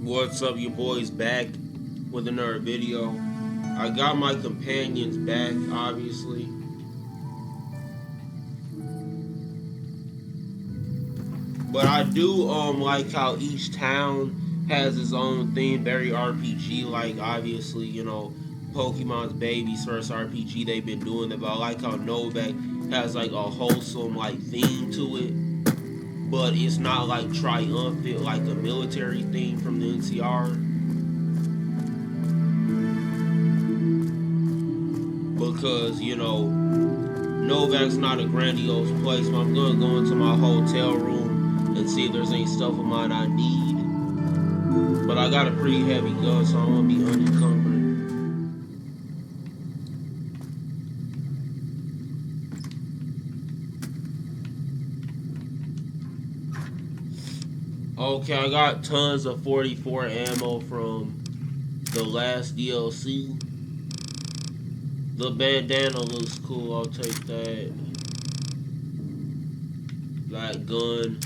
What's up, your boys? Back with another video. I got my companions back, obviously. But I do like how each town has its own theme, very RPG like. Obviously, Pokemon's baby's first RPG they've been doing it, but I like how Novak has like a wholesome like theme to it, but it's not like triumphant like a military theme from the NCR. Because Novak's not a grandiose place, but I'm gonna go into my hotel room and see if there's any stuff of mine I need. But I got a pretty heavy gun, so I'm gonna be unencumbered. Okay, I got tons of 44 ammo from the last DLC. The bandana looks cool, I'll take that. That gun.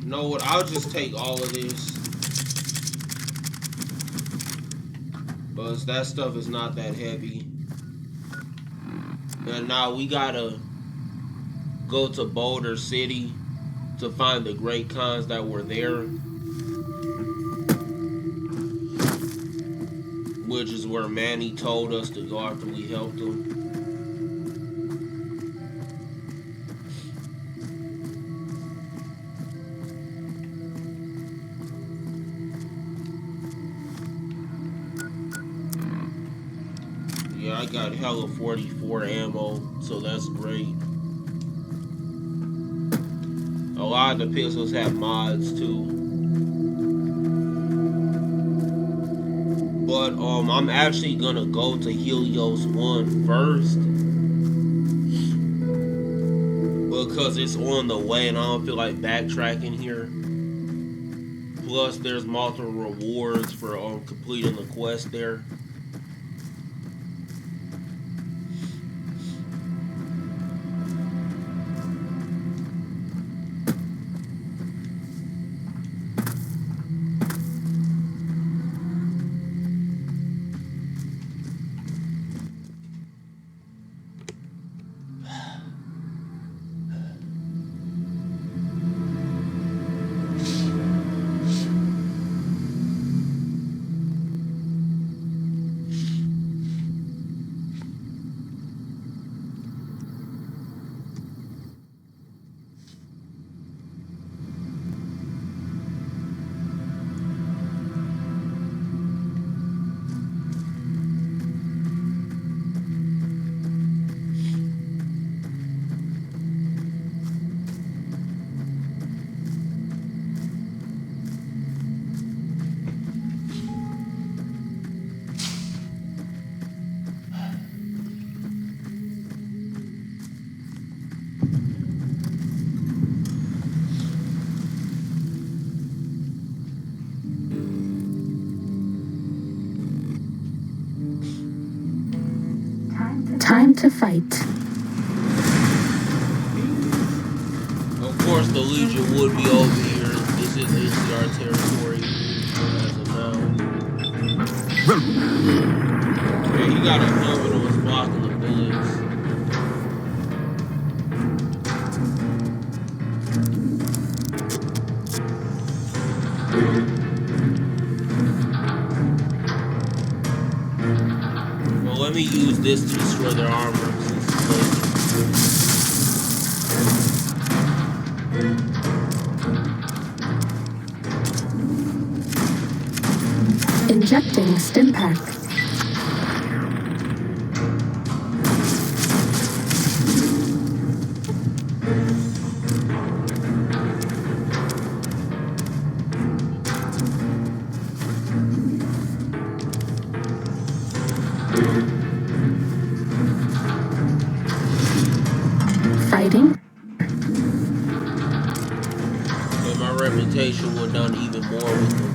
You know what? I'll just take all of this. But that stuff is not that heavy. And now we gotta go to Boulder City to find the great cons that were there. Which is where Manny told us to go after we helped him. Yeah, I got hella 44 ammo, so that's great. A lot of the pistols have mods too. But I'm actually gonna go to Helios 1 first. Because it's on the way and I don't feel like backtracking here. Plus there's multiple rewards for completing the quest there. Time to fight. Of course the Legion would be over here. This is NCR territory as of now. Okay, he got a helmet on his blocking the bullets. Well, let me use this to destroy their armor. Injecting stim pack. Fighting. But my reputation went down even more with them.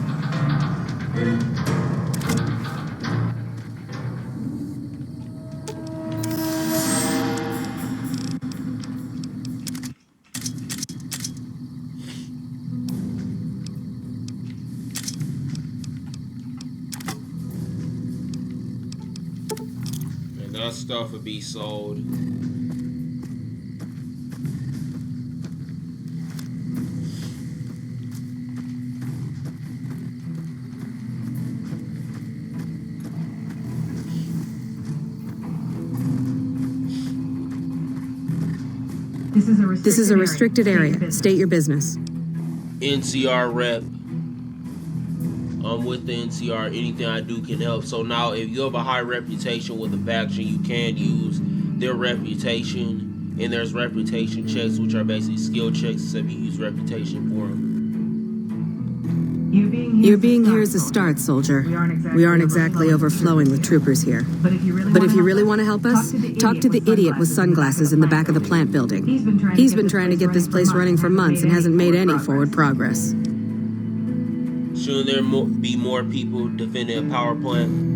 That stuff would be sold. This is a restricted area. State your business. NCR rep. I'm with the NCR. Anything I do can help. So now, if you have a high reputation with a faction, you can use their reputation. And there's reputation checks, which are basically skill checks, except you use reputation for them. You're being here as a start, soldier. We aren't exactly overflowing with troopers here. But if you really want to help us, talk to the idiot with sunglasses in the back of the plant building. He's been trying to get this place running for months and hasn't made any forward progress. Shouldn't there be more people defending a power plant?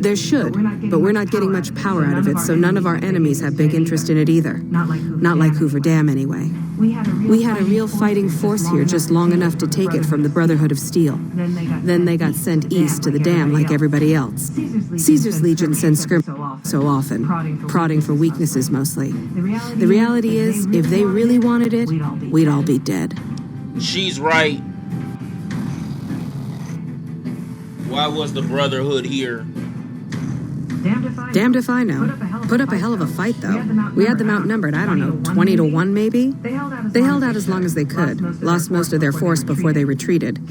There should, but we're not getting much power out of it, so none of our enemies have big interest in it either. Not like Hoover Dam, anyway. We had a real fighting force here just long enough to take it from the Brotherhood of Steel. Then they got sent east to the dam like everybody else. Caesar's Legion sends scrim so often, prodding for weaknesses mostly. The reality is, if they really wanted it, we'd all be dead. She's right. Why was the Brotherhood here? Damned if I know. Put up a hell of a fight, though. We had them outnumbered, I don't know, 20 to 1 maybe? They held out as long as they could. Lost most of their force before they retreated.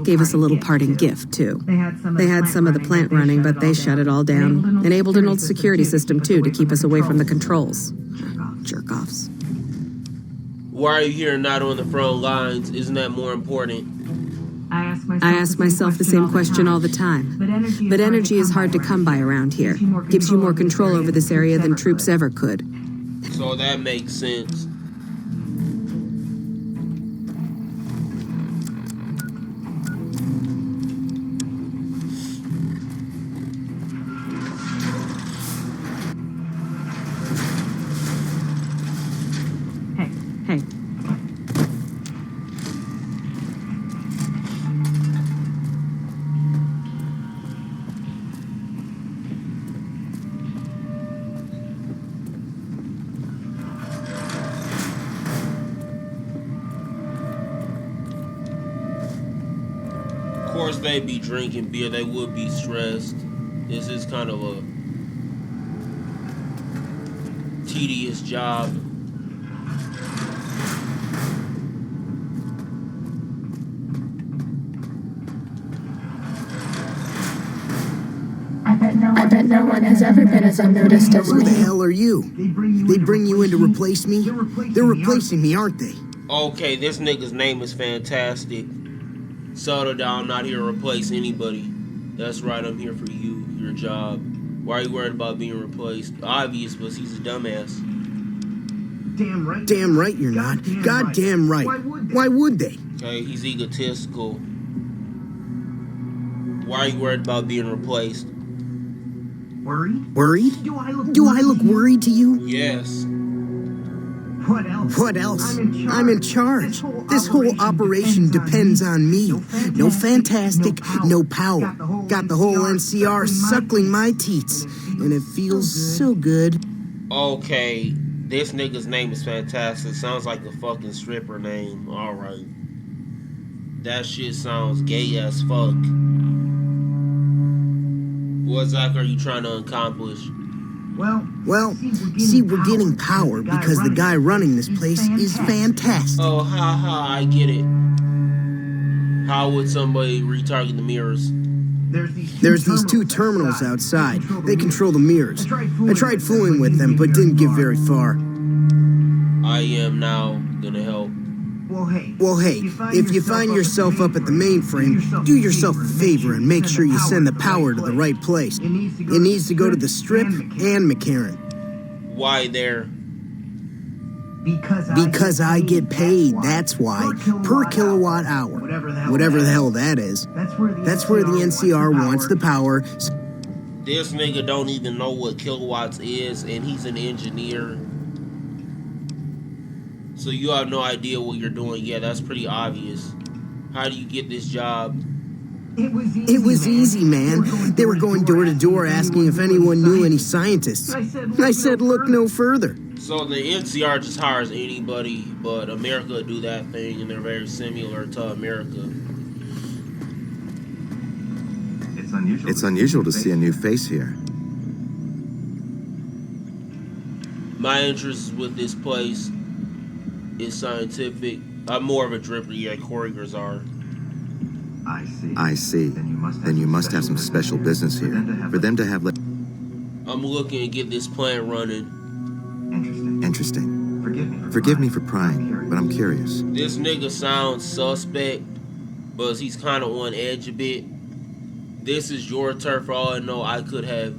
Gave us a little parting gift, too. They had some of the plant running, but they shut it all down. Enabled an old security system, too, to keep us away from the controls. Jerk-offs. Why are you here and not on the front lines? Isn't that more important? I ask myself the same question all the time. But energy is hard to come by around here. Gives you more control over this area than troops ever could. So that makes sense. Hey. Of course they'd be drinking beer, they would be stressed. This is kind of a tedious job. I bet no one has ever been as unnoticed as Who the me. hell are you? They bring you in to replace me? They're replacing me, aren't they? Okay, this nigga's name is fantastic. Settle down, I'm not here to replace anybody. That's right, I'm here for you, your job. Why are you worried about being replaced? Obvious, but he's a dumbass. Damn right you're not. Goddamn right. Why would they? Okay, he's egotistical. Why are you worried about being replaced? Worried? Do I look worried to you? Yes. What else? I'm in charge. This whole operation depends on me. No fantastic, no power. Got the whole NCR suckling my teats, and it feels so good. Okay, this nigga's name is fantastic. Sounds like a fucking stripper name. Alright. That shit sounds gay as fuck. What exactly are you trying to accomplish? Well, see, we're getting power because the guy running this place is fantastic. Oh, haha, I get it. How would somebody retarget the mirrors? There's these two terminals outside. They control the mirrors. I tried fooling with them, but didn't get very far. I am now gonna help. Well, hey, if you find yourself up at the mainframe, do yourself a favor and make sure you send the power to the right place. It needs to go to the Strip and McCarran. Why there? Because I get paid, that's why. Per kilowatt hour. Whatever the hell that is. That's where the NCR wants the power. This nigga don't even know what kilowatts is, and he's an engineer. So you have no idea what you're doing. Yeah, that's pretty obvious. How do you get this job? It was easy, man. They were going door to door asking if anyone knew any scientists. I said, look no further. So the NCR just hires anybody, but America do that thing, and they're very similar to America. It's unusual to see a new face here. My interest with this place is scientific. I'm more of a dripper, yeah, Corrigers are. I see. Then you must have some special business here. For them to have... I'm looking to get this plant running. Interesting. Forgive me for prying, but I'm curious. This nigga sounds suspect, but he's kind of on edge a bit. This is your turf. For all I know, I could have...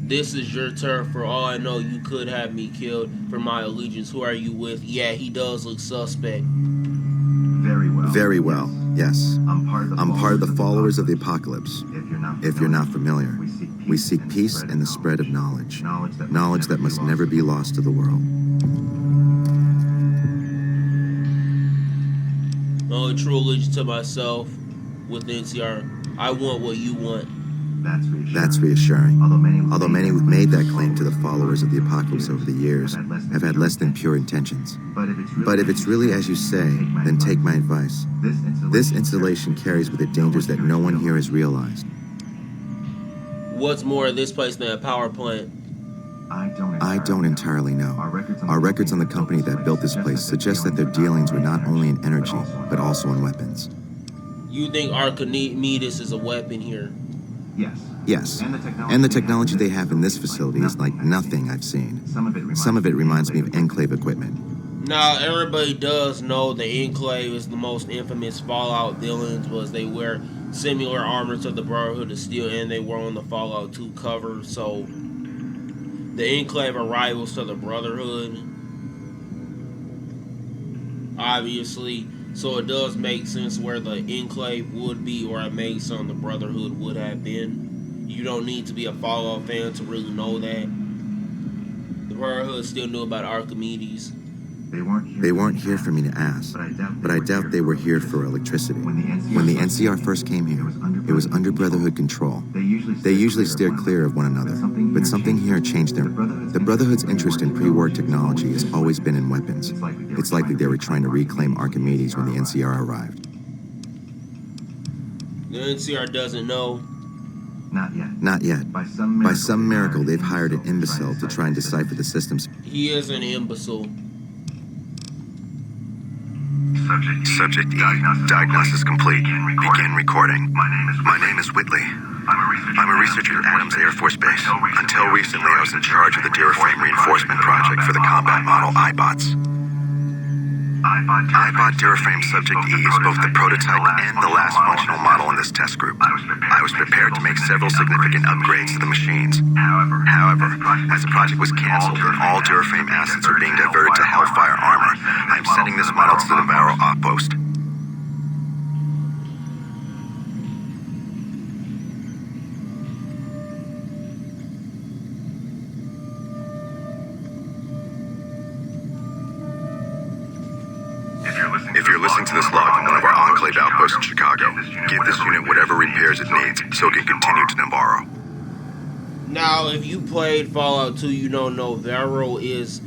This is your turf. For all I know, you could have me killed for my allegiance. Who are you with? Yeah, he does look suspect. Very well, yes. I'm part of the followers of the apocalypse. If you're not familiar, we seek peace and the spread of knowledge. Knowledge that must never be lost to the world. My only true allegiance to myself with NCR. I want what you want. That's reassuring. Although many who've made that claim to the followers of the apocalypse over the years have had less than pure intentions. But if it's really as you say, then take my advice. This installation carries with it dangers that no one here has realized. What's more of this place than a power plant? I don't entirely know. Our records on the company that built this place suggest that their dealings were not only in energy, but also in weapons. You think Archimedes is a weapon here? Yes, and the technology they have in this facility is like nothing I've seen. Some of it reminds me of Enclave equipment. Now, everybody does know the Enclave is the most infamous Fallout villains, was they wear similar armor to the Brotherhood of Steel, and they were on the Fallout 2 cover, so the Enclave are rivals to the Brotherhood, obviously, so it does make sense where the Enclave would be, or a Mason the Brotherhood would have been. You don't need to be a Fallout fan to really know that. The Brotherhood still knew about Archimedes. They weren't here for me to ask, but I doubt they were here for electricity. When the NCR first came here, it was under Brotherhood control. They usually steer clear of one another, but something here changed them. The Brotherhood's interest in pre-war technology has always been in weapons. It's likely they were trying to reclaim Archimedes when the NCR arrived. The NCR doesn't know. Not yet. By some miracle, they've hired an imbecile to try and decipher the systems. He is an imbecile. Subject E. Diagnosis complete. Begin recording. My name is Whitley. I'm a researcher at Adams Air Force Base. Until recently, I was in charge of the Duraframe Reinforcement Project for the combat model iBots. iBot Duraframe Subject E is both the prototype and the last functional model in this test group. I was prepared to make several significant upgrades to the machines. However, as the project was canceled and all Duraframe assets are being diverted to Hellfire armor, I am sending this model to the Navarro outpost. If you're listening to this log from one of our Enclave outposts in Chicago, give this unit whatever repairs it needs so it can continue to Navarro. Now, if you played Fallout 2, you know Navarro is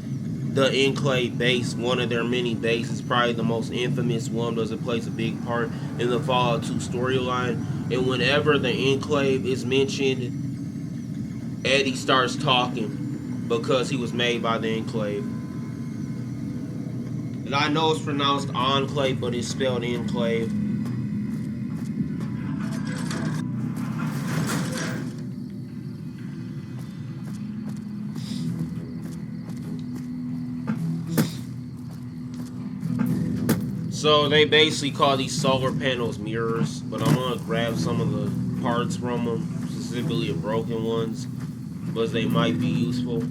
the Enclave base, one of their many bases, probably the most infamous one, because it plays a big part in the Fallout 2 storyline. And whenever the Enclave is mentioned, Eddie starts talking because he was made by the Enclave. And I know it's pronounced Enclave, but it's spelled Enclave. So they basically call these solar panels mirrors, but I'm gonna grab some of the parts from them, specifically the broken ones, because they might be useful.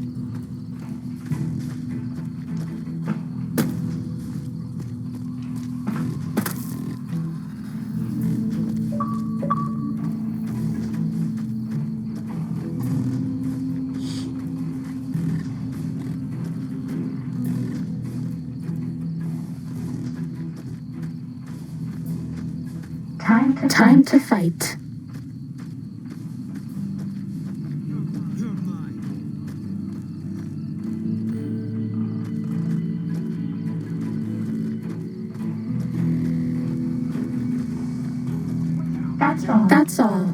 Time to fight. That's all.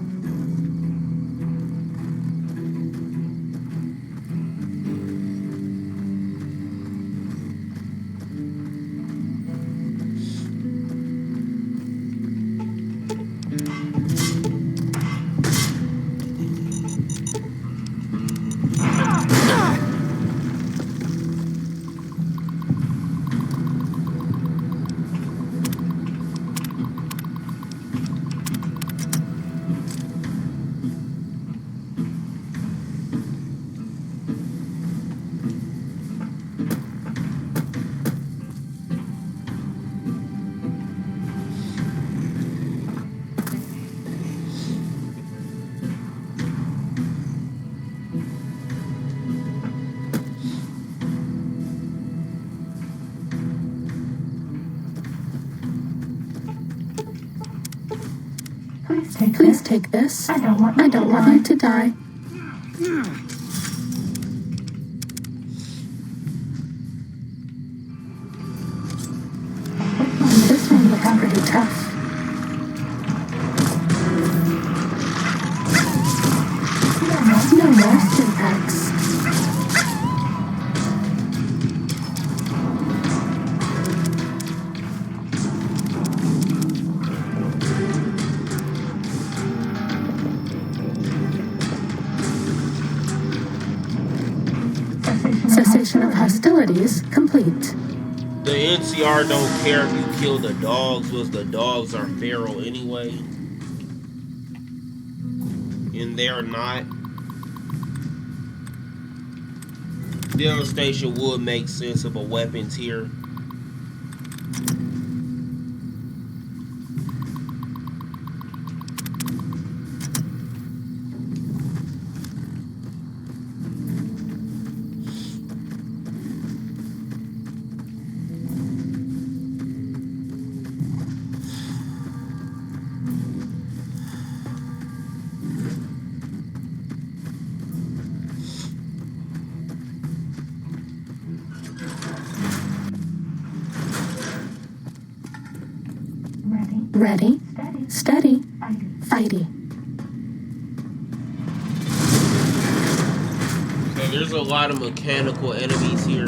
Please take this. I don't want you to die. This one looks pretty tough. No more stimpaks. Cessation of hostilities complete. The NCR don't care if you kill the dogs, because the dogs are feral anyway. And they're not. Devastation would make sense of a weapons here. Ready, steady, fighty. So there's a lot of mechanical enemies here.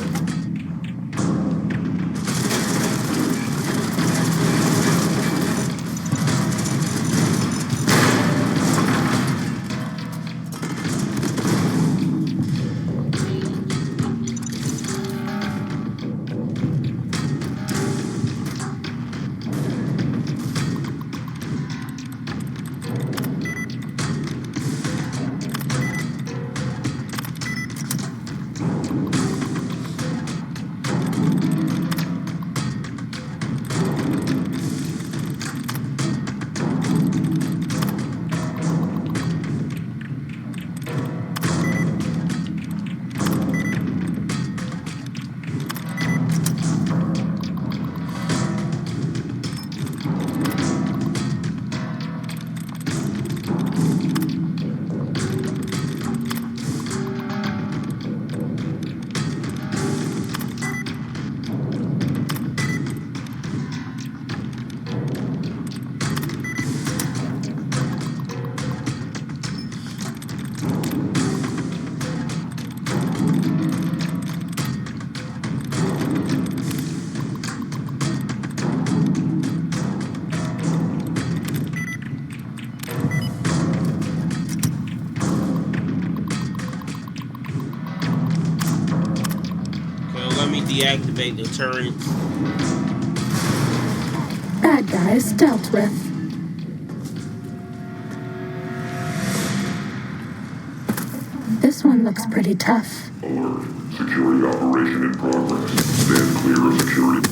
Deactivate the turrets. Bad guys dealt with. This one looks pretty tough. Alert. Security operation in progress. Stand clear of security.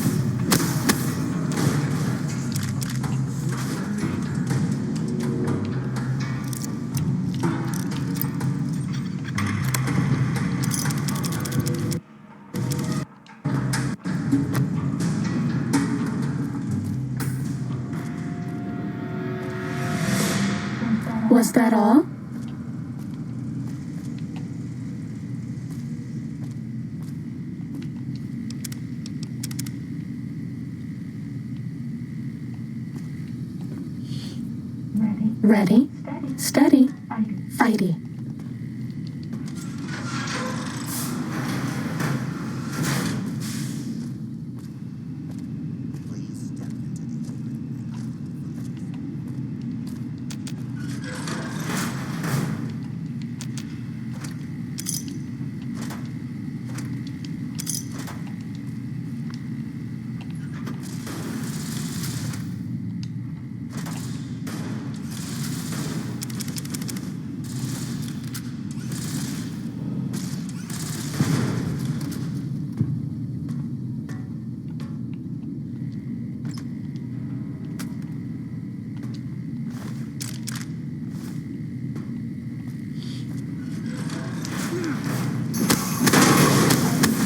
Was that all? Ready, steady, fighty.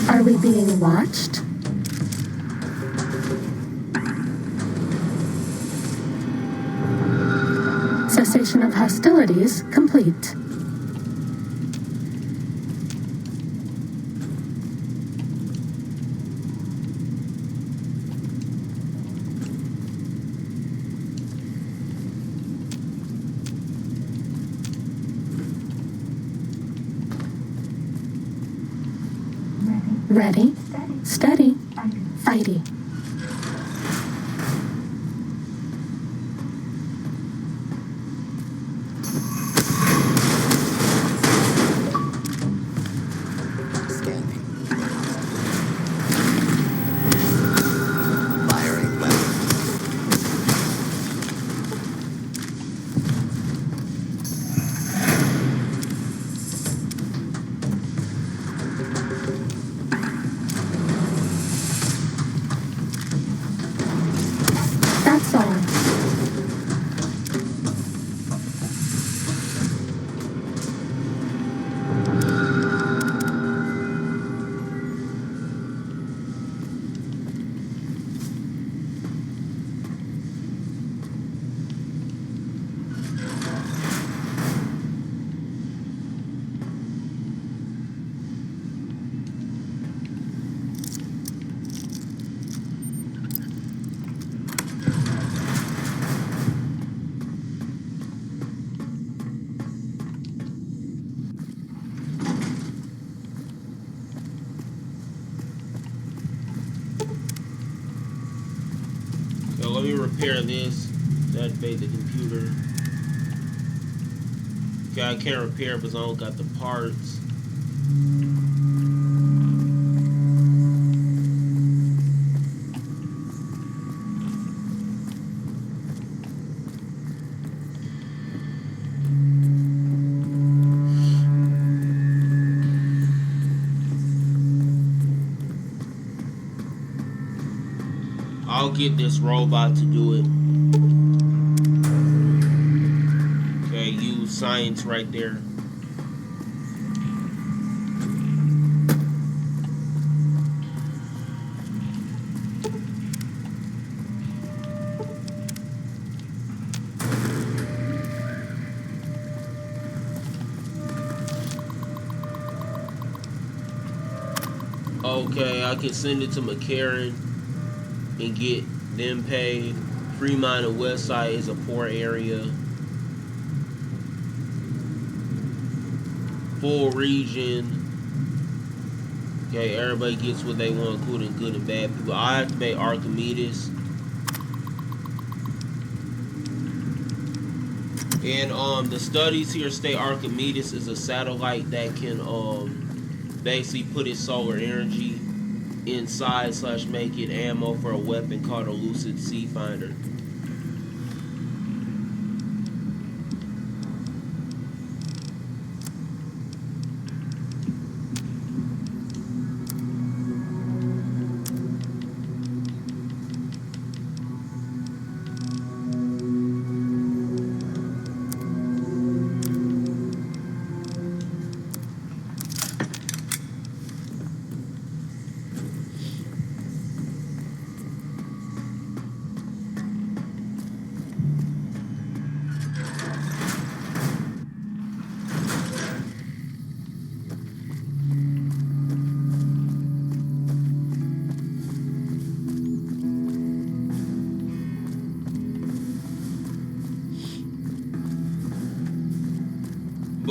Are we being watched? Cessation of hostilities complete. Ready, steady, fighty. Scanning. Firing weapon. That's all. So let me repair this. Deactivate the computer. Okay, I can't repair because I don't got the parts. I'll get this robot to do it. Okay, use science right there. Okay, I can send it to McCarran and get them paid. Fremont and Westside is a poor area. Full region. Okay, everybody gets what they want, including good and bad people. I activate Archimedes. And the studies here state Archimedes is a satellite that can basically put its solar energy inside / make it ammo for a weapon called a Lucid Sea Finder.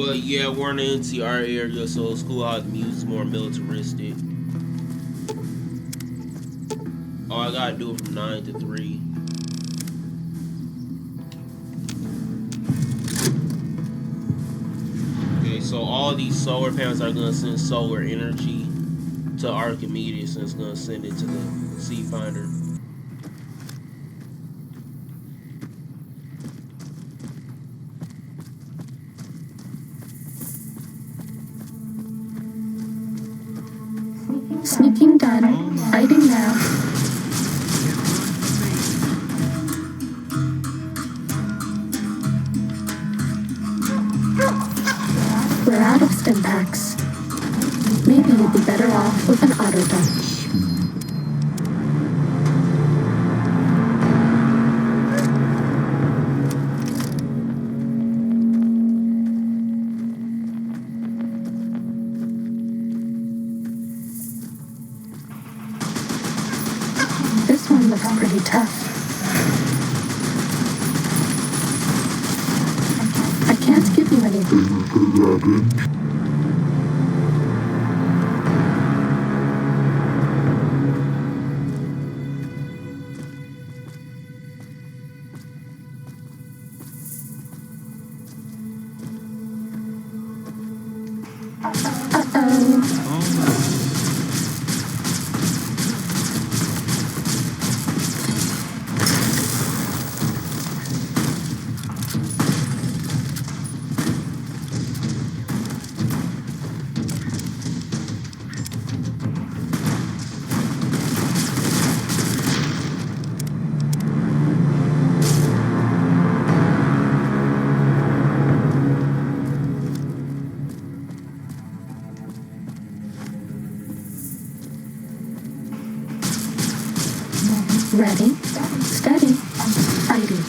But yeah, we're in the NCR area, so schoolhouse music is more militaristic. Oh, I gotta do it from 9 to 3. Okay, so all these solar panels are gonna send solar energy to Archimedes, and it's gonna send it to the Sea Finder. Sneaking done. Fighting now. We're out of stim packs. Maybe you'd be better off with an auto gun. This one looks pretty tough. I can't give you any. Ready, steady, fighting.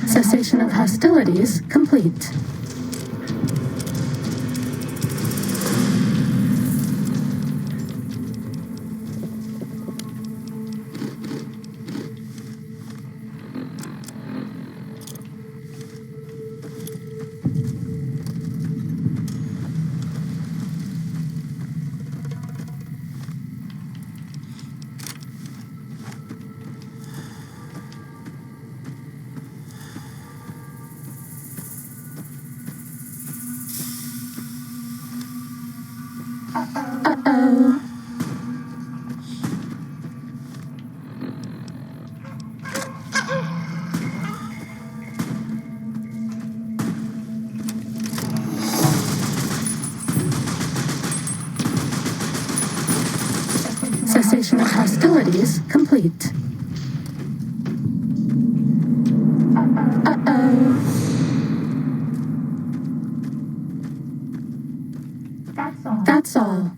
Cessation of hostilities complete. Uh-oh. Cessation of hostilities complete. Uh-oh. That's all.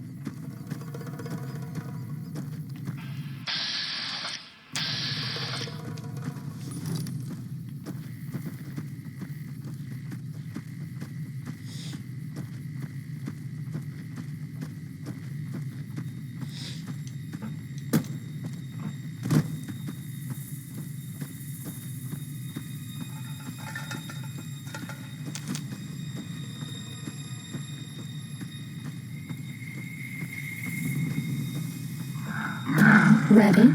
Ready,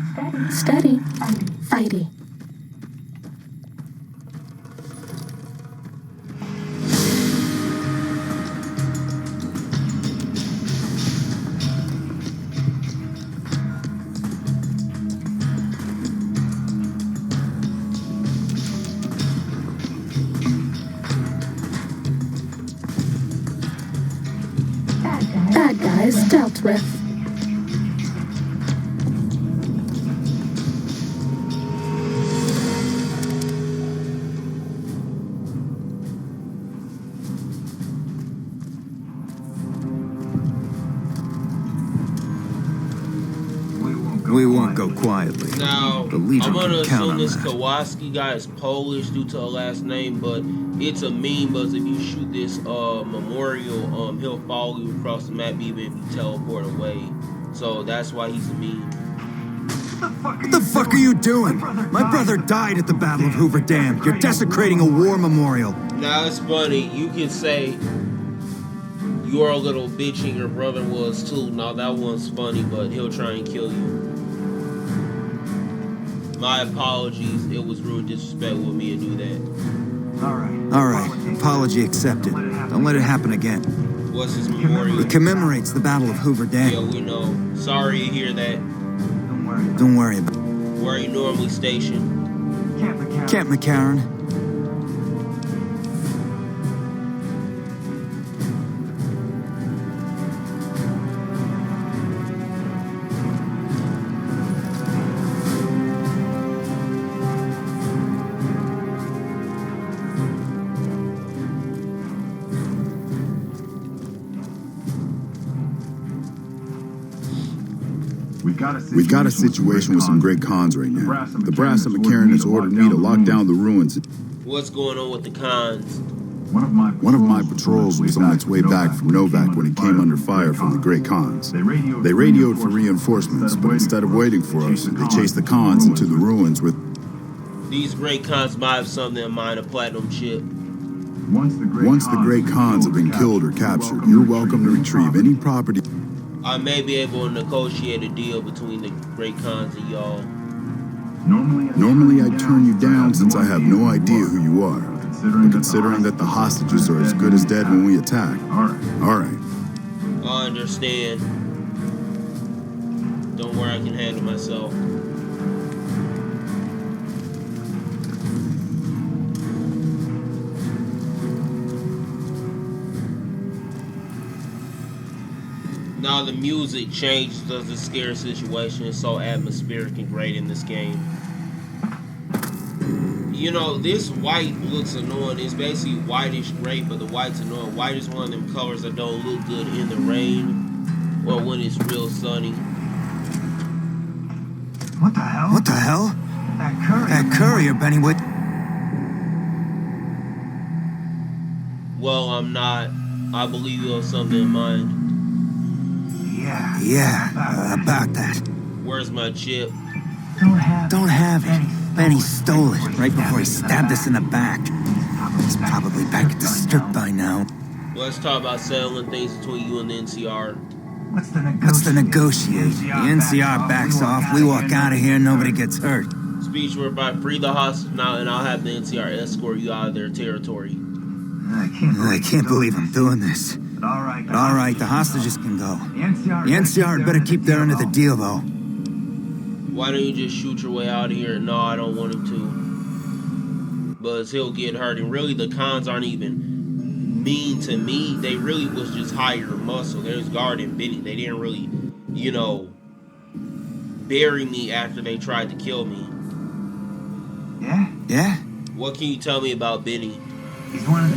steady, fighting. is dealt with. We won't go quietly. Now, The Legion I'm gonna can count assume on this that. Kowalski guy is Polish due to a last name, but it's a meme. But if you shoot this memorial, he'll follow you across the map even if you teleport away. So that's why he's a meme. What the fuck are you doing? My brother died at the Battle of Hoover Dam. You're desecrating a war memorial. Now it's funny. You can say you're a little bitch and your brother was too. Now that one's funny, but he'll try and kill you. My apologies. It was rude disrespectful with me to do that. All right. Apology accepted. Don't let it happen again. What's his memorial? It commemorates the Battle of Hoover Dam. Yeah, we know. Sorry to hear that. Don't worry about it. Where are you normally stationed? Camp McCarran. We've got a situation with some great cons right now. The brass at McCarran has ordered me to lock down the ruins. What's going on with the cons? One of my patrols was on its way back from Novak when he came under fire from the great cons. They radioed for reinforcements, but instead of waiting for us, they chased the cons into the ruins with... These great cons might have something in mind, a platinum chip. Once the great cons have been killed or captured, you're welcome to retrieve any property... I may be able to negotiate a deal between the great cons and y'all. Normally I'd turn you down since I have no idea who you are. But considering that the hostages are as good as dead when we attack. Alright. I understand. Don't worry, I can handle myself. Now the music changes the scary situation. It's so atmospheric and great in this game. You know, this white looks annoying. It's basically whitish gray, but the white's annoying. White is one of them colors that don't look good in the rain or when it's real sunny. What the hell? What the hell? That courier, Benny, what? Well, I'm not. I believe you have something in mind. Yeah, about that. Where's my chip? Don't have it. Benny stole it right before he stabbed us in the back. He's probably back at the strip by now. Let's talk about settling things between you and the NCR. What's the negotiate? The NCR backs off, we walk out of here, nobody gets hurt. Speech whereby free the hostage now and I'll have the NCR escort you out of their territory. I can't believe I'm doing this. But all right, the hostages can go. The NCR had better keep their end of the deal, though. Why don't you just shoot your way out of here? No, I don't want him to. But he'll get hurt. And really, the cons aren't even mean to me. They really was just higher muscle. There's Guard and Benny. They didn't really, you know, bury me after they tried to kill me. Yeah? What can you tell me about Benny?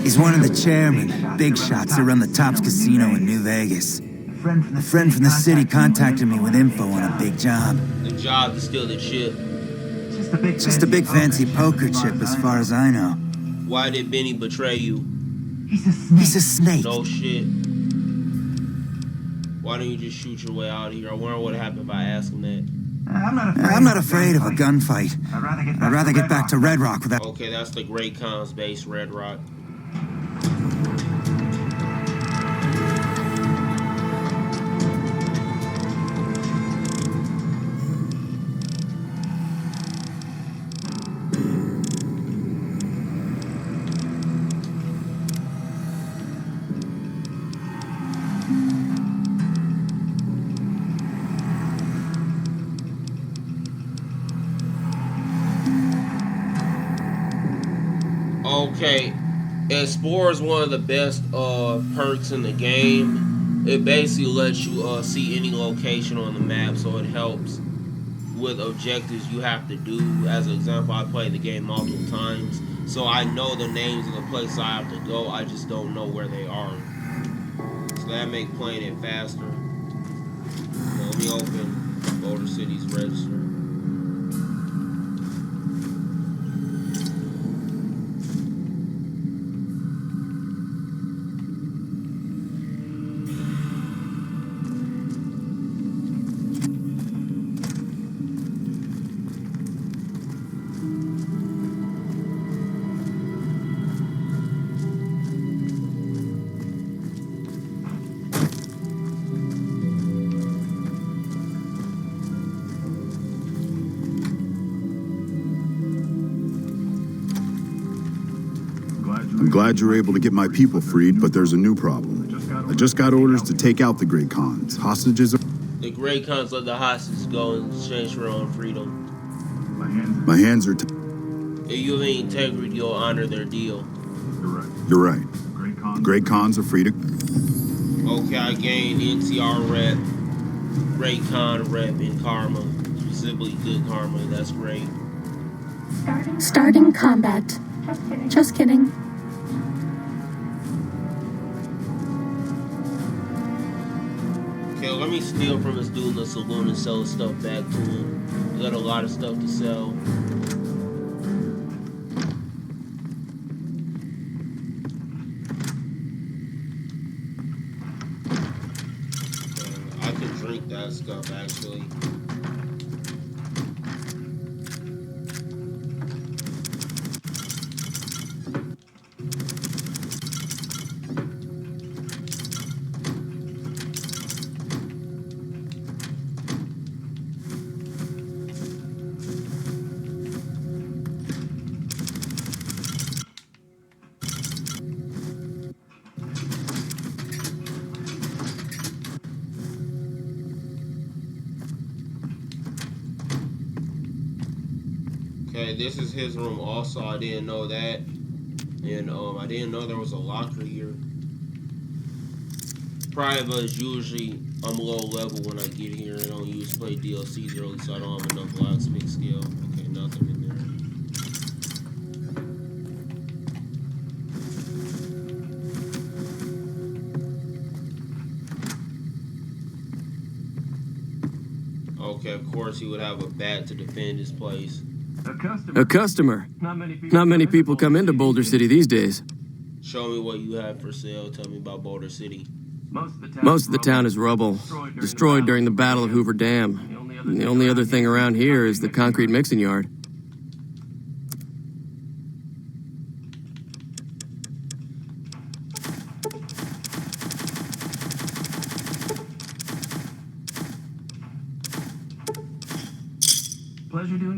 He's one of the chairmen, big shots that run the Tops Casino in New Vegas. A friend from the city contacted me with info on a big job. The job to steal the chip. Just a big fancy poker chip as far as I know. Why did Benny betray you? He's a snake. No shit. Why don't you just shoot your way out of here? I wonder what happened if I asked him that. I'm not afraid of a gunfight. I'd rather get back to Red Rock without... Okay, that's the Great Cons base, Red Rock. Okay, Explorer is one of the best perks in the game. It basically lets you see any location on the map, so it helps with objectives you have to do. As an example, I played the game multiple times, so I know the names of the places I have to go. I just don't know where they are. So that makes playing it faster. So let me open Boulder City's register. I'm glad you're able to get my people freed, but there's a new problem. I just got orders to take out the Great Khans. Hostages are... The Great Khans let the hostages go in exchange for their own freedom. My hands are... If you have any integrity, you'll honor their deal. You're right. Great Khans are free to... Okay, I gained NCR rep, Great Khan rep, and karma. Specifically good karma, that's great. Starting combat. Just kidding. Okay, let me steal from this dude in the saloon and sell his stuff back to him. We got a lot of stuff to sell. I could drink that stuff actually. Okay, this is his room also. I didn't know that. And I didn't know there was a locker here. Private is usually I'm low level when I get here. I don't usually play DLCs early, so I don't have enough locksmith skill. Okay, nothing in there. Okay, of course he would have a bat to defend his place. A customer. Not many people come into Boulder City these days. Show me what you have for sale. Tell me about Boulder City. Most of the town is rubble, destroyed during the Battle of Hoover Dam. And the only other thing around here is the concrete mixing yard.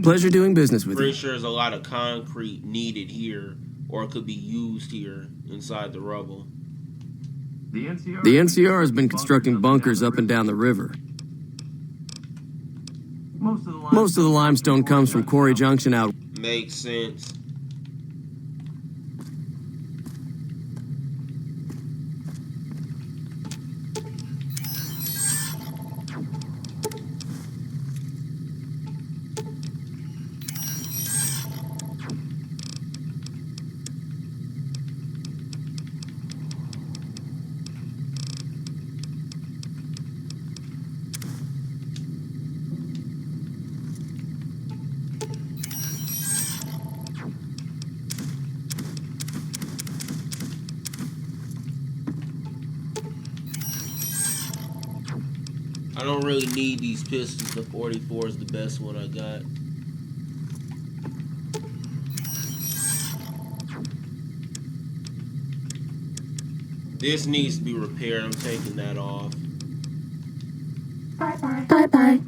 Pleasure doing business with you. Pretty sure there's a lot of concrete needed here, or it could be used here inside the rubble. The NCR has been constructing bunkers up and down the river. Most of the limestone comes from Quarry Junction out. Makes sense. I don't really need these pistols. The 44 is the best one I got. This needs to be repaired. I'm taking that off. Bye-bye.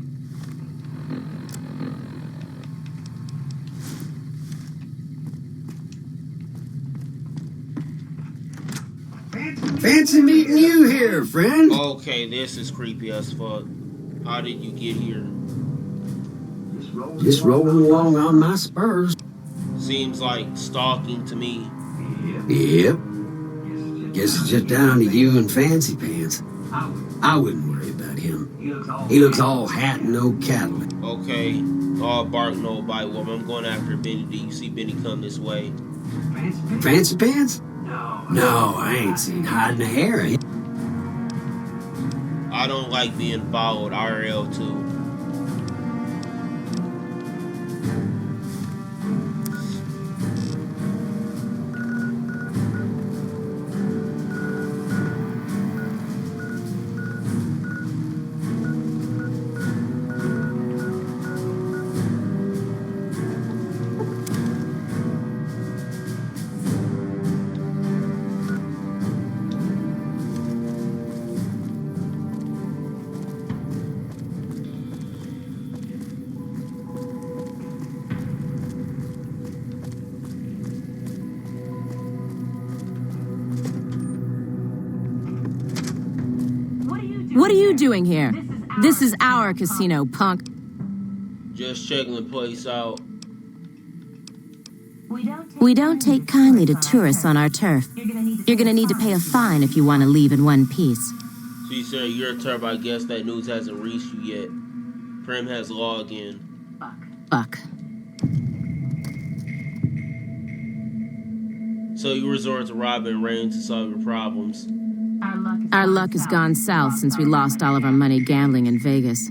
Fancy meeting you here, friend. Okay, this is creepy as fuck. How did you get here? Just rolling along on my spurs. Seems like stalking to me. Yep. Guess it's just down to you and Fancy Pants. I wouldn't worry about him. He looks all hat and no cattle. Okay, all bark, no bite. Well, I'm going after Benny. Do you see Benny come this way? Fancy pants? No, I ain't seen hiding a hair of him. I don't like being followed. RL too. What are you doing here? This is our casino, punk. Just checking the place out. We don't take kindly to tourists on our turf. You're gonna need to pay a fine if you want to leave in one piece. So you said your turf, I guess that news hasn't reached you yet. Prim has law again. Fuck. So you resort to robbing Rain to solve your problems. Our luck has gone south since we lost all of our money gambling in Vegas.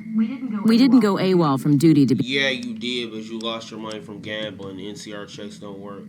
We didn't go AWOL from duty to be... Yeah, you did, but you lost your money from gambling. NCR checks don't work.